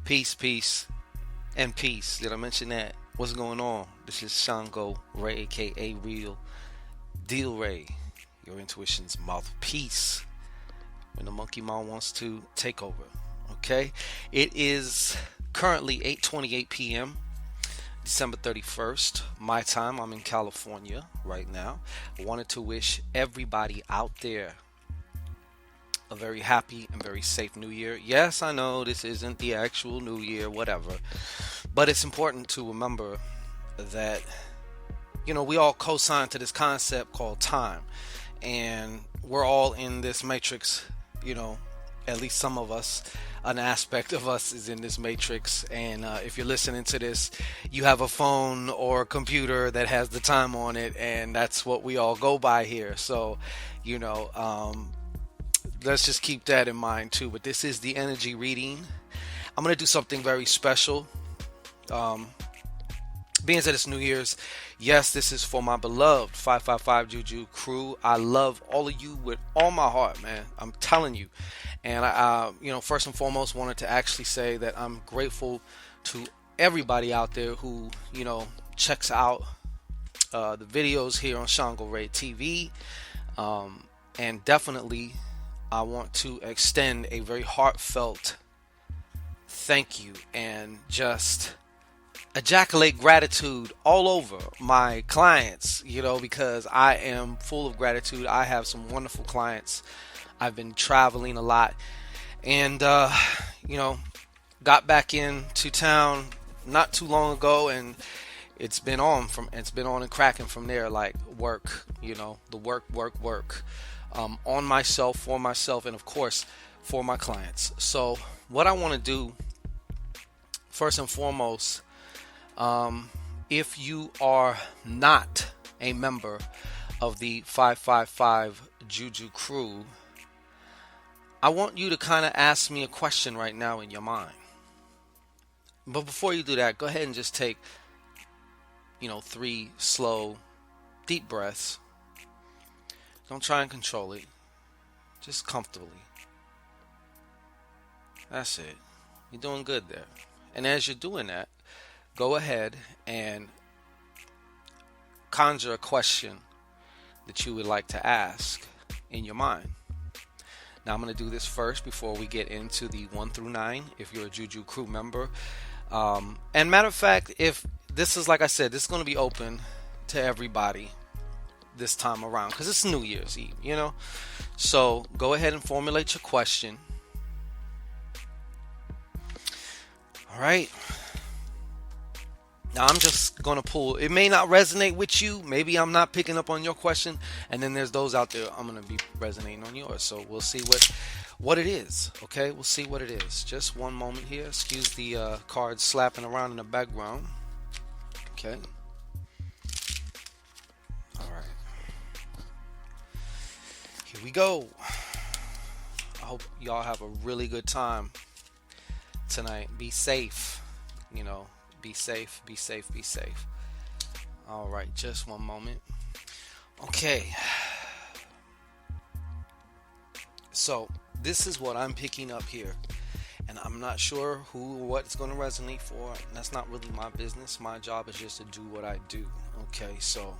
Peace, peace, and peace. Did I mention that? What's going on? This is ShanGO Ray, aka Real Deal Ray, your intuition's mouthpiece when the monkey mind wants to take over. Okay? It is currently 8:28 p.m. December 31st, my time. I'm in California right now. I wanted to wish everybody out there a very happy and very safe new year. Yes, I know this isn't the actual new year, whatever. But it's important to remember that, we all co-sign to this concept called time. And we're all in this matrix, at least some of us, an aspect of us is in this matrix. And if you're listening to this, you have a phone or a computer that has the time on it, and that's what we all go by here. So, let's just keep that in mind too. But this is the energy reading. I'm going to do something very special. Being that it's New Year's, yes, this is for my beloved 555JUJUCREW crew. I love all of you with all my heart, man. I'm telling you. And I first and foremost, wanted to actually say that I'm grateful to everybody out there who, checks out the videos here on ShanGO Ray TV. And definitely, I want to extend a very heartfelt thank you and just ejaculate gratitude all over my clients, because I am full of gratitude. I have some wonderful clients. I've been traveling a lot and, got back into town not too long ago, and it's been on and cracking from there, like work, the work. On myself, for myself, and of course for my clients. So what I want to do first and foremost, if you are not a member of the 555 Juju crew, I want you to kind of ask me a question right now in your mind. But before you do that, go ahead and just take 3 slow deep breaths. Don't try and control it. Just comfortably. That's it. You're doing good there. And as you're doing that, go ahead and conjure a question that you would like to ask in your mind. Now I'm going to do this first before we get into the 1 through 9 if you're a Juju crew member. And matter of fact, if this is, like I said, this is going to be open to everybody this time around because it's New Year's Eve, so go ahead and formulate your question. All right, now I'm just gonna pull. It may not resonate with you, maybe I'm not picking up on your question, and then there's those out there I'm gonna be resonating on yours, so we'll see what it is. Okay, we'll see what it is. Just one moment here. Excuse the cards slapping around in the background. Okay. Here we go. I hope y'all have a really good time tonight. Be safe. Be safe, be safe, be safe. All right, just one moment. Okay. So, this is what I'm picking up here. And I'm not sure who or what it's going to resonate for. That's not really my business. My job is just to do what I do. Okay, so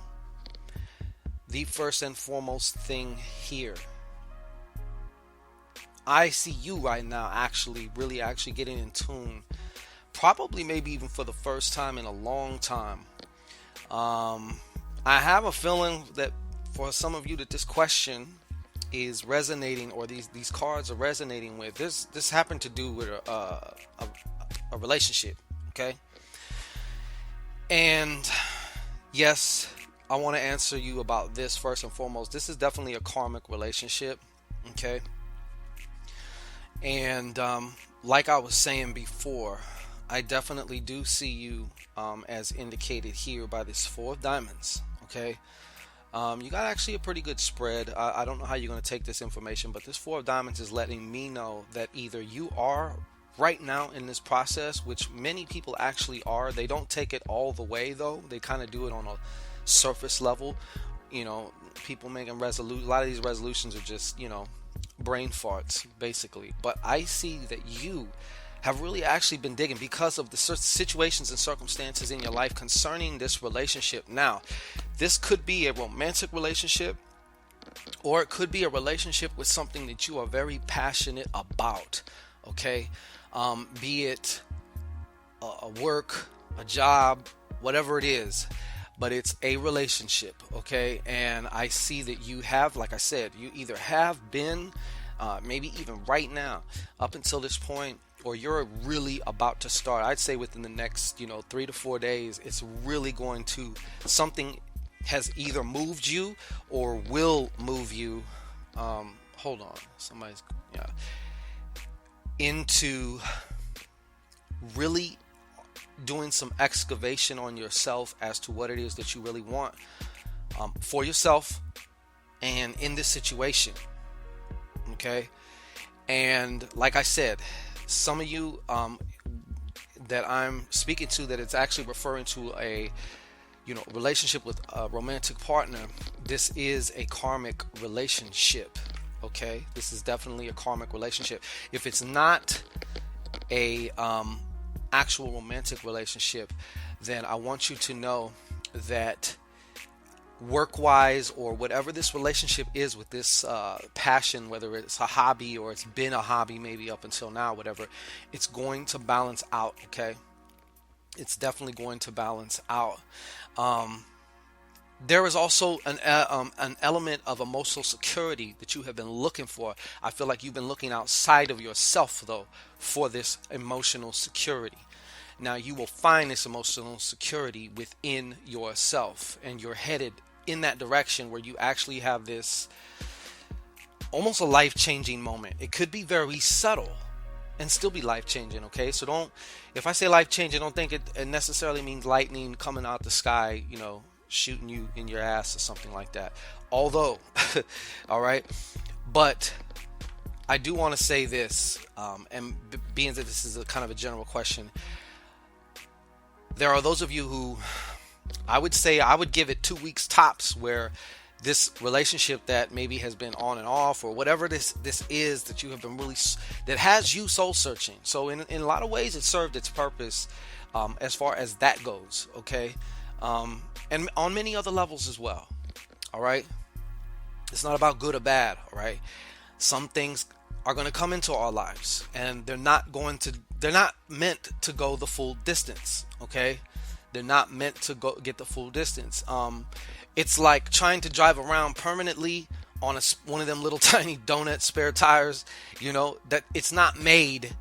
the first and foremost thing here, I see you right now really getting in tune, probably maybe even for the first time in a long time. I have a feeling that for some of you that this question is resonating, or these cards are resonating with. This happened to do with a relationship, okay? And yes, I want to answer you about this first and foremost. This is definitely a karmic relationship, okay? And like I was saying before, I definitely do see you as indicated here by this 4 of diamonds, okay? You got actually a pretty good spread. I don't know how you're going to take this information, but this 4 of diamonds is letting me know that either you are right now in this process, which many people actually are. They don't take it all the way, though. They kind of do it on a surface level. People making a lot of these resolutions are just brain farts basically. But I see that you have really actually been digging because of the situations and circumstances in your life concerning this relationship. Now, this could be a romantic relationship, or it could be a relationship with something that you are very passionate about. Okay, be it a work, a job, whatever it is, but it's a relationship. Okay, and I see that you have, like I said, you either have been, maybe even right now, up until this point, or you're really about to start. I'd say within the next, 3 to 4 days, it's really going to, something has either moved you or will move you. Hold on, somebody's, yeah, into really doing some excavation on yourself as to what it is that you really want, for yourself and in this situation. Okay, and like I said, some of you that I'm speaking to, that it's actually referring to a relationship with a romantic partner. This is a karmic relationship. Okay, this is definitely a karmic relationship. If it's not a actual romantic relationship, then I want you to know that work-wise, or whatever this relationship is with this passion, whether it's a hobby or it's been a hobby maybe up until now, whatever, it's going to balance out. Okay, it's definitely going to balance out. There is also an element of emotional security that you have been looking for. I feel like you've been looking outside of yourself, though, for this emotional security. Now, you will find this emotional security within yourself, and you're headed in that direction where you actually have this almost a life-changing moment. It could be very subtle and still be life-changing. Okay, so don't, if I say life-changing, don't think it necessarily means lightning coming out the sky, shooting you in your ass or something like that. Although, all right, but I do want to say this, and being that this is a kind of a general question, there are those of you who, I would say, I would give it 2 weeks tops, where this relationship that maybe has been on and off, or whatever this is that you have been really, that has you soul searching. So in a lot of ways, it served its purpose, as far as that goes. Okay, and on many other levels as well. All right, it's not about good or bad. All right, some things are going to come into our lives, and they're not meant to go the full distance. Okay, they're not meant to go get the full distance. It's like trying to drive around permanently on one of them little tiny donut spare tires, that it's not made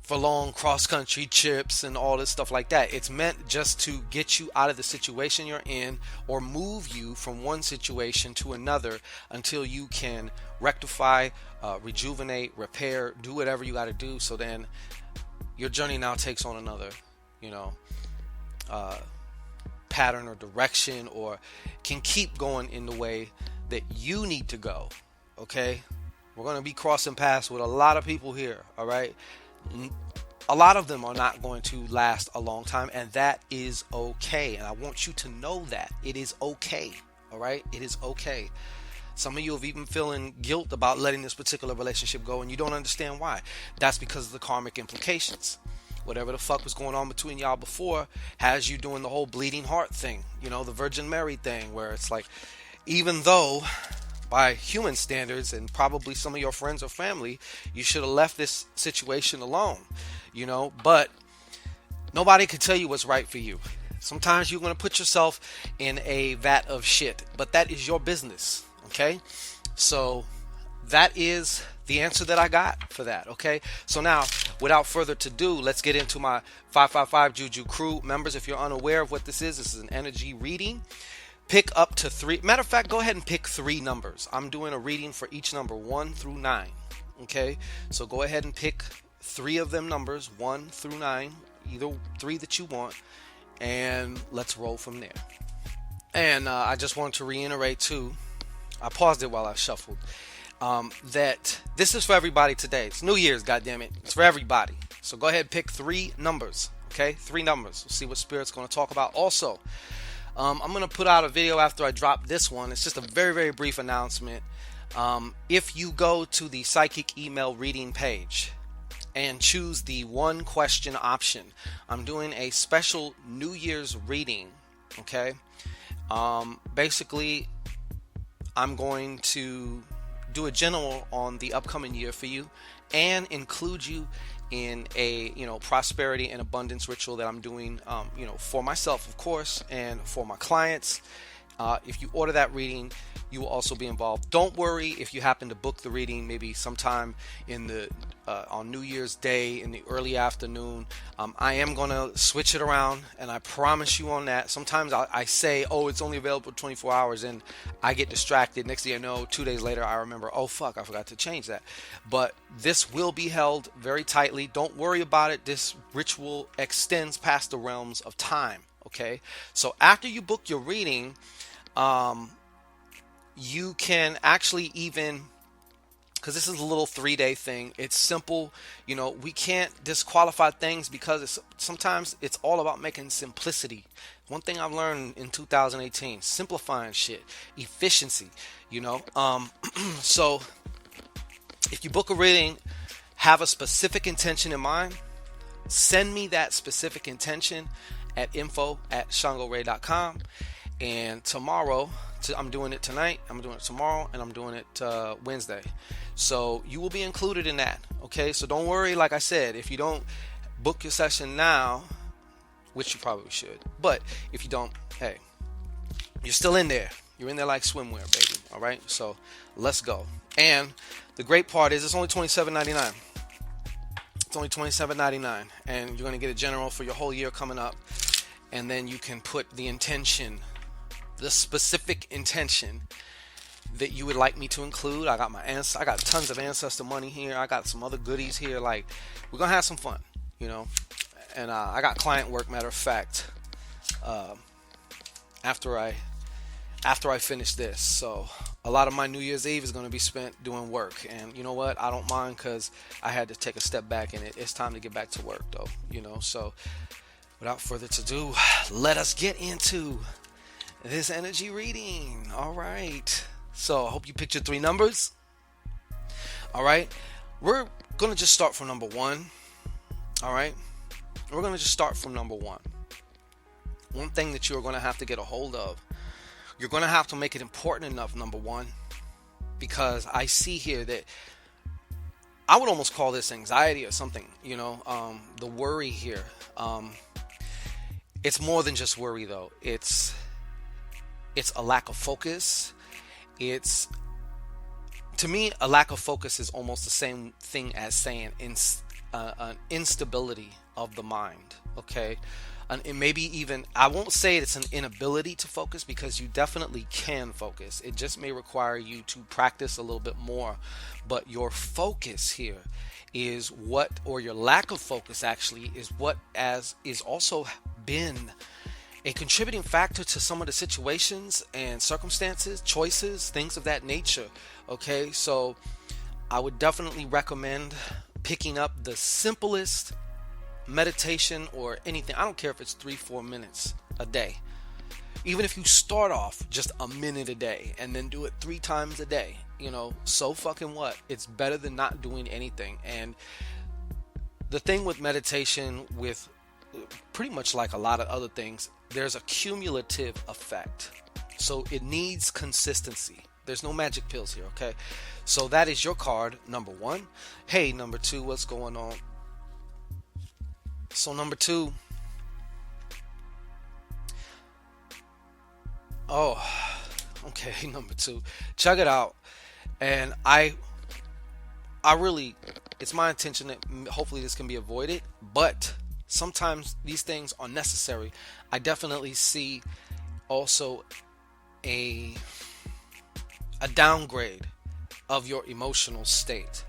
for long cross-country trips and all this stuff like that. It's meant just to get you out of the situation you're in, or move you from one situation to another until you can rectify, rejuvenate, repair, do whatever you got to do. So then your journey now takes on another, pattern or direction, or can keep going in the way that you need to go. Okay, we're going to be crossing paths with a lot of people here. All right, a lot of them are not going to last a long time, and that is okay. And I want you to know that it is okay. All right, it is okay. Some of you have even feeling guilt about letting this particular relationship go, and you don't understand why. That's because of the karmic implications. Whatever the fuck was going on between y'all before has you doing the whole bleeding heart thing, the Virgin Mary thing, where it's like, even though by human standards and probably some of your friends or family, you should have left this situation alone, but nobody can tell you what's right for you. Sometimes you're going to put yourself in a vat of shit, but that is your business. Okay, so that is the answer that I got for that. Okay, so now, without further ado, let's get into my 555 Juju Crew members. If you're unaware of what this is an energy reading. Pick up to 3. Matter of fact, go ahead and pick 3 numbers. I'm doing a reading for each number 1 through 9. Okay, so go ahead and pick 3 of them numbers, 1 through 9, either 3 that you want, and let's roll from there. And I just want to reiterate too, I paused it while I shuffled, that this is for everybody today. It's New Year's, goddammit. It's for everybody. So go ahead and pick 3 numbers. Okay, 3 numbers. We'll see what Spirit's going to talk about. Also, I'm going to put out a video after I drop this one. It's just a very, very brief announcement. If you go to the psychic email reading page, and choose the one question option. I'm doing a special New Year's reading. Okay. Basically, I'm going to do a general on the upcoming year for you and include you in a prosperity and abundance ritual that I'm doing for myself, of course, and for my clients. If you order that reading, you will also be involved. Don't worry if you happen to book the reading maybe sometime in the on New Year's Day in the early afternoon. I am going to switch it around, and I promise you on that. Sometimes I say, oh, it's only available 24 hours, and I get distracted. Next thing I know, 2 days later, I remember, oh, fuck, I forgot to change that. But this will be held very tightly. Don't worry about it. This ritual extends past the realms of time, okay? So after you book your reading, you can actually even, because this is a little 3-day thing, it's simple. We can't disqualify things because sometimes it's all about making simplicity. One thing I've learned in 2018, simplifying shit, efficiency, so if you book a reading, have a specific intention in mind, send me that specific intention at info@shangoray.com. And tomorrow, I'm doing it tonight, I'm doing it tomorrow, and I'm doing it Wednesday. So you will be included in that, okay? So don't worry, like I said, if you don't book your session now, which you probably should, but if you don't, hey, you're still in there. You're in there like swimwear, baby, all right? So let's go. And the great part is it's only $27.99. It's only $27.99, and you're going to get a general for your whole year coming up, and then you can put the intention, the specific intention that you would like me to include. I got tons of ancestor money here. I got some other goodies here. Like, we're gonna have some fun, And I got client work. Matter of fact, after I finish this, so a lot of my New Year's Eve is gonna be spent doing work. And you know what? I don't mind, because I had to take a step back, and it's time to get back to work, though. So without further ado, let us get into this energy reading. All right. So I hope you picked your 3 numbers. All right. We're going to just start from number 1. All right. We're going to just start from number 1. One thing that you're going to have to get a hold of. You're going to have to make it important enough, number 1, because I see here that I would almost call this anxiety or something, the worry here. It's more than just worry, though. It's a lack of focus. To me, a lack of focus is almost the same thing as saying an instability of the mind. Okay, and maybe even, I won't say it's an inability to focus, because you definitely can focus. It just may require you to practice a little bit more. But your focus here is or your lack of focus actually is what is also been a contributing factor to some of the situations and circumstances, choices, things of that nature. Okay, so I would definitely recommend picking up the simplest meditation or anything. I don't care if it's 3-4 minutes a day. Even if you start off just a minute a day and then do it 3 times a day, so fucking what? It's better than not doing anything. And the thing with meditation, with pretty much like a lot of other things, there's a cumulative effect. So it needs consistency. There's no magic pills here, okay? So that is your card, number 1. Hey, number 2, what's going on? So number 2. Oh, okay, number 2. Check it out. And I really, it's my intention that hopefully this can be avoided, but sometimes these things are necessary. I definitely see also a downgrade of your emotional state.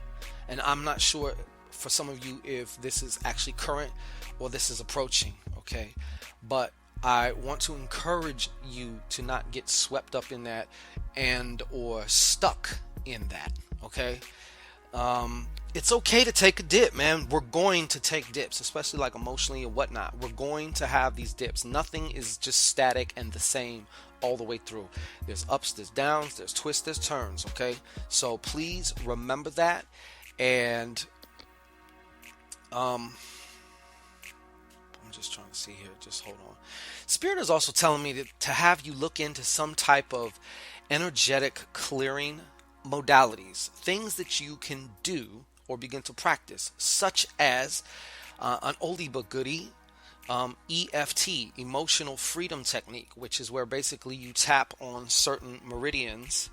And I'm not sure for some of you if this is actually current or this is approaching, okay? But I want to encourage you to not get swept up in that and or stuck in that, okay? It's okay to take a dip, man. We're going to take dips, especially like emotionally and whatnot. We're going to have these dips. Nothing is just static and the same all the way through. There's ups, there's downs, there's twists, there's turns, okay? So please remember that. And Um, I'm just trying to see here. Just hold on. Spirit is also telling me to have you look into some type of energetic clearing modalities, things that you can do or begin to practice, such as an oldie but goodie, EFT, emotional freedom technique, which is where basically you tap on certain meridians,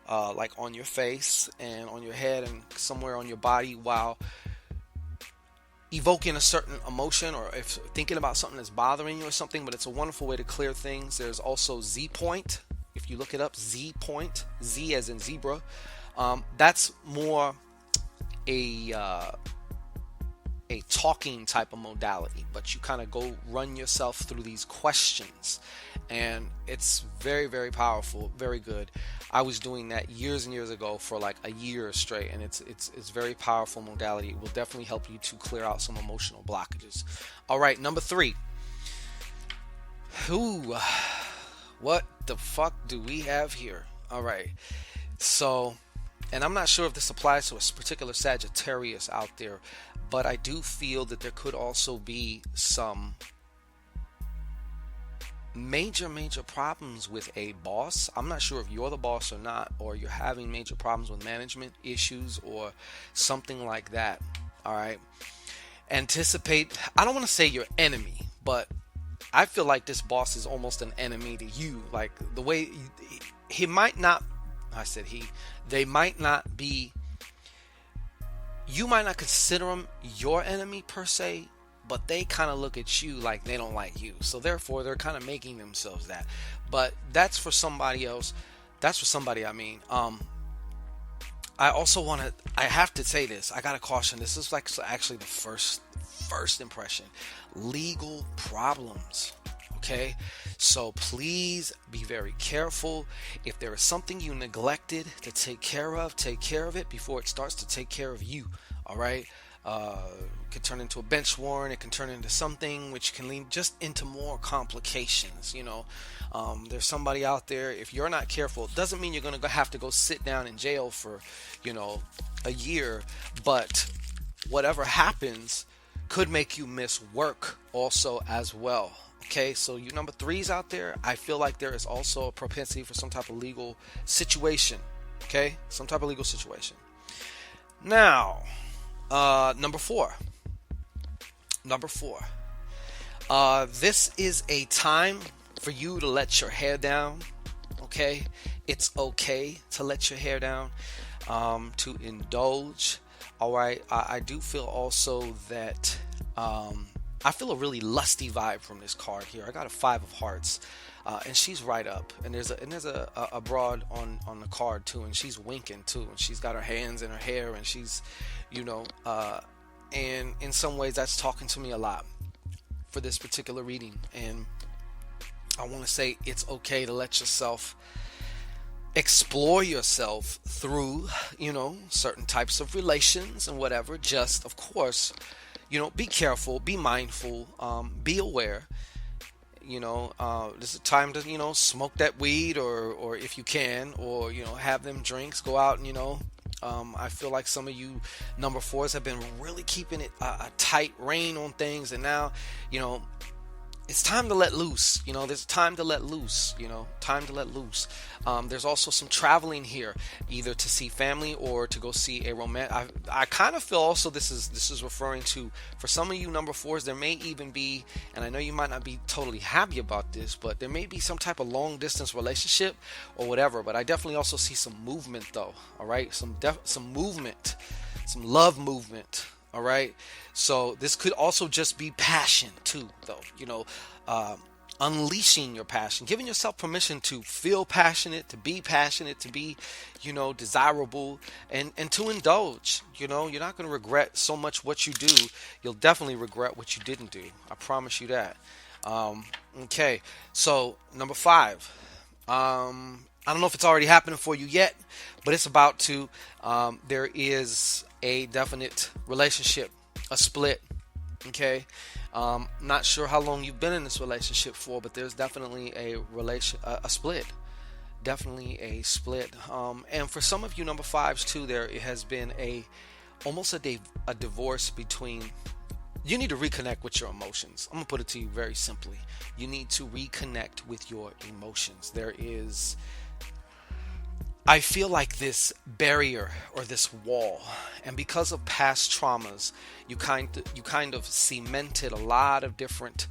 like on your face and on your head and somewhere on your body, while evoking a certain emotion, or if thinking about something that's bothering you or something. But it's a wonderful way to clear things. There's also Z point. If you look it up, Z point, Z as in zebra. That's more a talking type of modality, but you kind of go run yourself through these questions, and it's very, very powerful, very good. I was doing that years and years ago for like a year straight, and it's very powerful modality. It will definitely help you to clear out some emotional blockages. All right, number 3. Ooh, what the fuck do we have here? All right, so, and I'm not sure if this applies to a particular Sagittarius out there, but I do feel that there could also be some major problems with a boss. I'm not sure if you're the boss or not, or you're having major problems with management issues or something like that. All right, anticipate, I don't want to say your enemy, but I feel like this boss is almost an enemy to you. Like the way he might not, I said he, they might not be, you might not consider them your enemy per se, but they kind of look at you like they don't like you. So therefore, they're kind of making themselves that. But that's for somebody else. That's for somebody, I mean. I also want to, I have to say this. I got to caution. This is like actually the first impression. Legal problems. Okay? So please be very careful. If there is something you neglected to take care of it before it starts to take care of you. All right? It can turn into a bench warrant. It can turn into something which can lead just into more complications. You know, there's somebody out there. If you're not careful, it doesn't mean you're going to have to go sit down in jail for, you know, a year. But whatever happens could make you miss work also as well. Okay, so you number 3s out there, I feel like there is also a propensity for some type of legal situation. Okay, some type of legal situation. Now, number 4. This is a time for you to let your hair down. Okay, it's okay to let your hair down, to indulge. All right, I do feel also that I feel a really lusty vibe from this card here. I got a 5 of hearts, and she's right up. And there's a broad on the card too, and she's winking too, and she's got her hands in her hair, and she's, you know, and in some ways that's talking to me a lot for this particular reading. And I want to say it's okay to let yourself explore yourself through, you know, certain types of relations and whatever. Just, of course, you know, be careful, be mindful, be aware. You know, this is a time to, you know, smoke that weed, or if you can, or, you know, have them drinks, go out and, you know, I feel like some of you number 4s have been really keeping it a tight rein on things, and now, you know, it's time to let loose. You know, there's time to let loose. You know, time to let loose. There's also some traveling here, either to see family or to go see a romantic. I kind of feel also this is referring to, for some of you number 4s, there may even be, and I know you might not be totally happy about this, but there may be some type of long distance relationship or whatever. But I definitely also see some movement though. All right, some movement, some love movement. All right, so this could also just be passion too, though. You know, unleashing your passion, giving yourself permission to feel passionate, to be, you know, desirable, and to indulge. You know, you're not going to regret so much what you do. You'll definitely regret what you didn't do. I promise you that. Okay, so number 5. I don't know if it's already happening for you yet, but it's about to. There is a definite relationship, a split. Okay, not sure how long you've been in this relationship for, but there's definitely a split, definitely a split. And for some of you number 5s too, there it has been almost a divorce between You need to reconnect with your emotions. I'm gonna put it to you very simply. You need to reconnect with your emotions. There is, I feel like, this barrier or this wall, and because of past traumas, you kind of cemented a lot of different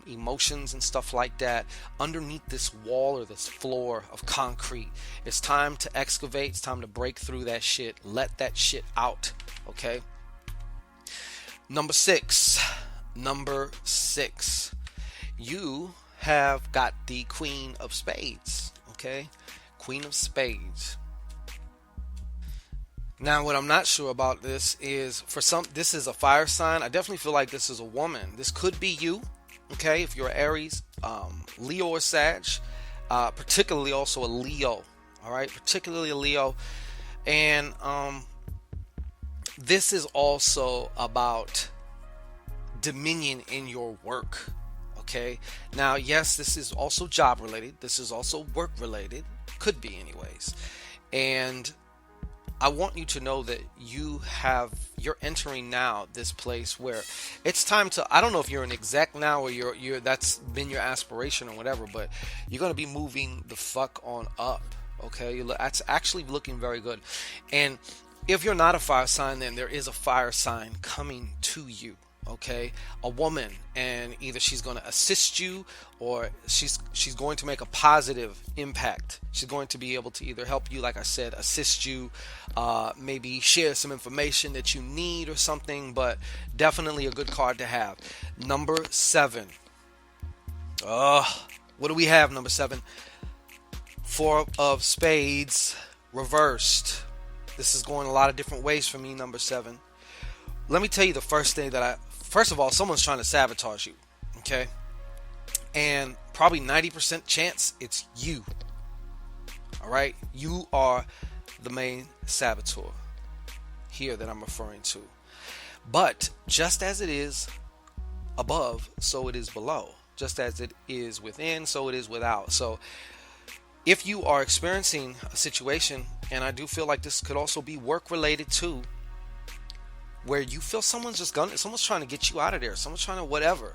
emotions and stuff like that underneath this wall or this floor of concrete. It's time to excavate. It's time to break through that shit. Let that shit out. Okay. Number six. Number six. You have got the Queen of Spades. Okay. Queen of Spades. Now, what I'm not sure about this is, for some, this is a fire sign. I definitely feel like this is a woman. This could be you. Okay, if you're Aries, Leo or Sag, particularly also a Leo. All right, particularly a Leo, and this is also about dominion in your work. Okay, now yes, this is also job related. This is also work related. Could be, anyways, and I want you to know that you're entering now this place where it's time to, I don't know if you're an exec now or you're that's been your aspiration or whatever, but you're going to be moving the fuck on up. Okay, that's actually looking very good. And if you're not a fire sign, then there is a fire sign coming to you. Okay, a woman, and either she's going to assist you or she's going to make a positive impact. She's going to be able to either help you, like I said, assist you, maybe share some information that you need or something, but definitely a good card to have. Number seven. What do we have? Number seven. Four of Spades reversed. This is going a lot of different ways for me, number seven. Let me tell you the first thing first of all, someone's trying to sabotage you, okay? And probably 90% chance it's you, all right? You are the main saboteur here that I'm referring to. But just as it is above, so it is below. Just as it is within, so it is without. So if you are experiencing a situation, and I do feel like this could also be work related too, where you feel someone's trying to get you out of there, someone's trying to whatever,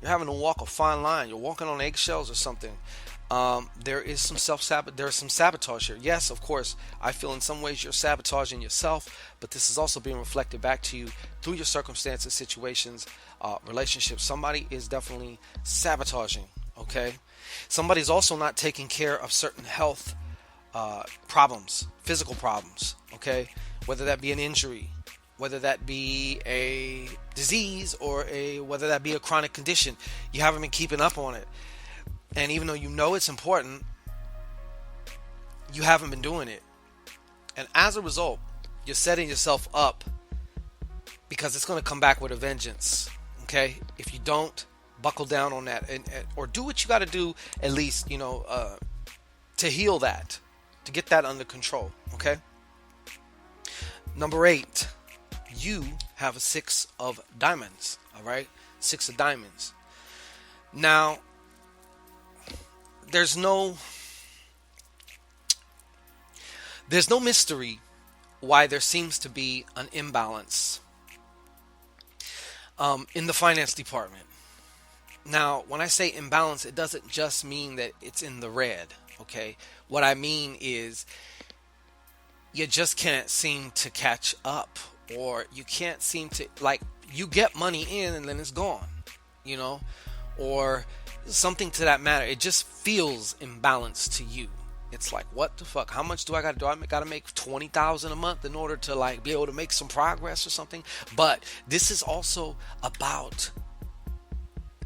you're having to walk a fine line, you're walking on eggshells or something, there is some sabotage here. Yes, of course, I feel in some ways you're sabotaging yourself, but this is also being reflected back to you through your circumstances, situations, relationships. Somebody is definitely sabotaging. Okay, somebody's also not taking care of certain health problems, physical problems. Okay, whether that be an injury, whether that be a disease, or whether that be a chronic condition, you haven't been keeping up on it. And even though you know it's important, you haven't been doing it. And as a result, you're setting yourself up, because it's going to come back with a vengeance. Okay? If you don't buckle down on that, or do what you got to do, at least, to heal that, to get that under control. Okay? Number 8. You have a 6 of diamonds. All right, 6 of diamonds. Now, there's no mystery why there seems to be an imbalance in the finance department. Now, when I say imbalance, it doesn't just mean that it's in the red. Okay, what I mean is you just can't seem to catch up. Or you can't seem to, like, you get money in and then it's gone, or something to that matter. It just feels imbalanced to you. It's like, what the fuck? How much do I got to do? I got to make $20,000 a month in order to, like, be able to make some progress or something. But this is also about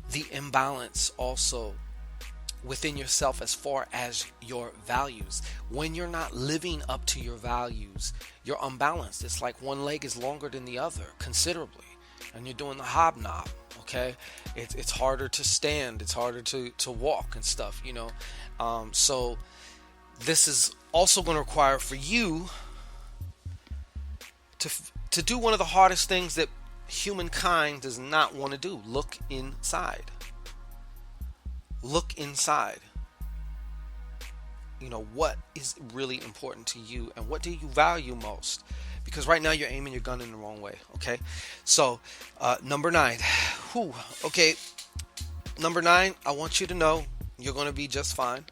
the imbalance also within yourself as far as your values. When you're not living up to your values, you're unbalanced. It's like one leg is longer than the other considerably, and you're doing the hobnob. Okay, it's harder to stand, it's harder to walk and stuff, so this is also going to require for you to do one of the hardest things that humankind does not want to do. Look inside. Look inside. What is really important to you, and what do you value most? because right now you're aiming your gun in the wrong way. Okay, so number nine. Whew, okay, number nine. I want you to know you're gonna be just fine.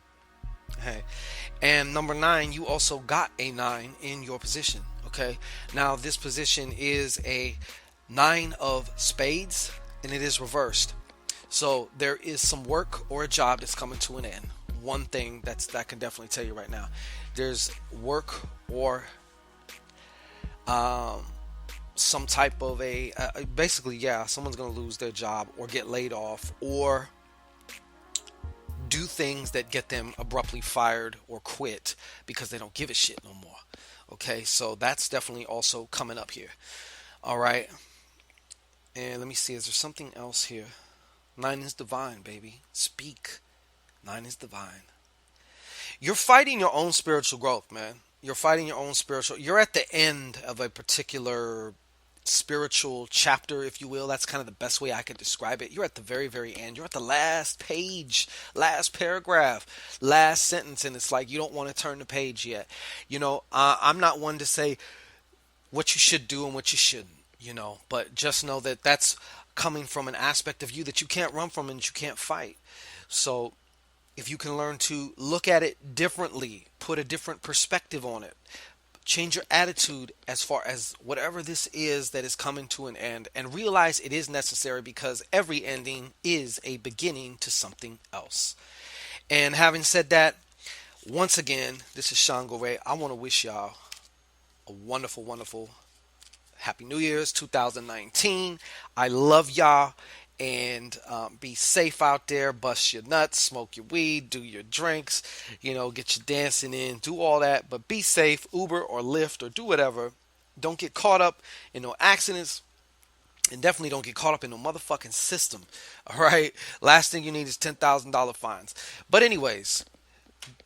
Hey, and number nine, you also got a nine in your position. Okay, now this position is a nine of spades, and it is reversed. So there is some work or a job that's coming to an end. One thing that can definitely tell you right now, there's work or um, some type of a basically, yeah, someone's gonna lose their job or get laid off or do things that get them abruptly fired or quit because they don't give a shit no more. Okay, so that's definitely also coming up here. All right, and let me see, is there something else here? Nine is divine, baby. Speak. Nine is divine. You're fighting your own spiritual growth, man. You're fighting your own spiritual. You're at the end of a particular spiritual chapter, if you will. That's kind of the best way I could describe it. You're at the very, very end. You're at the last page, last paragraph, last sentence, and it's like you don't want to turn the page yet. I'm not one to say what you should do and what you shouldn't, but just know that that's coming from an aspect of you that you can't run from and that you can't fight. So if you can learn to look at it differently, put a different perspective on it, change your attitude as far as whatever this is that is coming to an end, and realize it is necessary because every ending is a beginning to something else. And having said that, once again, this is ShanGO Ray. I want to wish y'all a wonderful, wonderful Happy New Year's 2019. I love y'all. And be safe out there. Bust your nuts, smoke your weed, do your drinks, get your dancing in, do all that. But be safe. Uber or Lyft or do whatever. Don't get caught up in no accidents. And definitely don't get caught up in no motherfucking system. All right? Last thing you need is $10,000 fines. But anyways,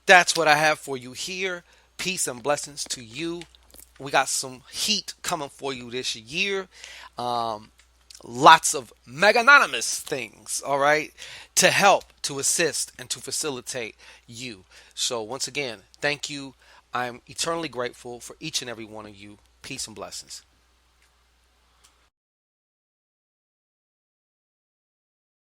that's what I have for you here. Peace and blessings to you. We got some heat coming for you this year. Lots of magnanimous things, all right, to help, to assist, and to facilitate you. So once again, thank you. I'm eternally grateful for each and every one of you. Peace and blessings.